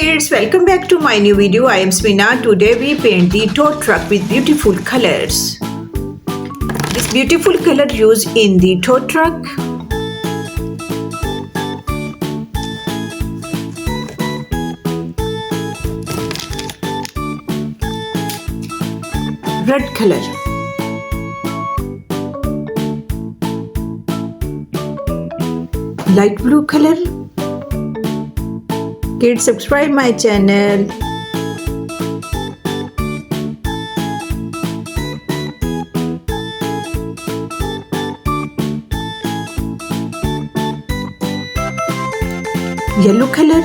kids, welcome back to my new video. I am Samina. Today we paint the tow truck with beautiful colors. This beautiful color used in the tow truck. Red color. Light blue color. Kids, subscribe my channel. Yellow color.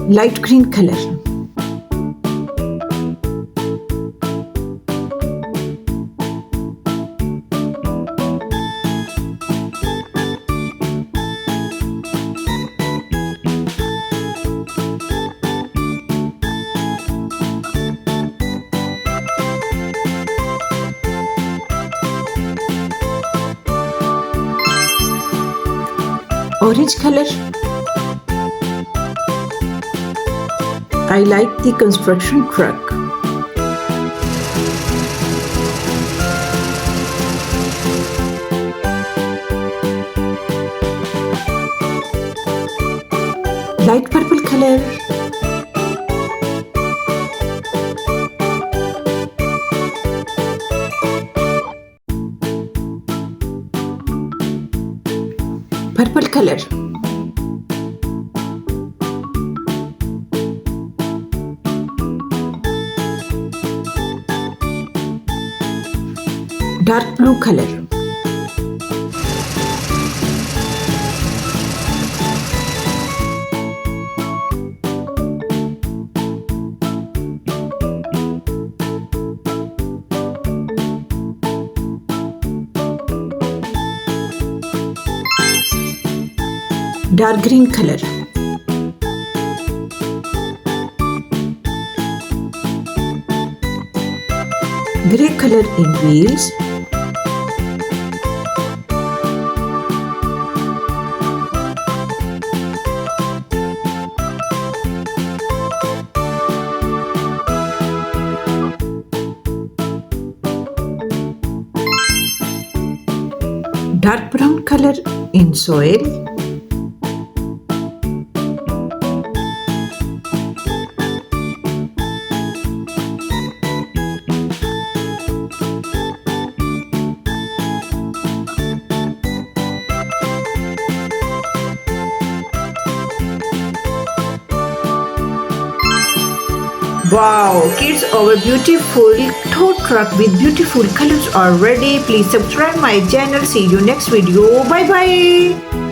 Light green color. Orange color. I like the construction truck. Light purple color. Purple color. Dark blue color. Dark green color. Gray color in wheels. Dark brown color in soil. Wow, kids, our beautiful tow truck with beautiful colors are ready. Please subscribe my channel. See you next video. Bye bye.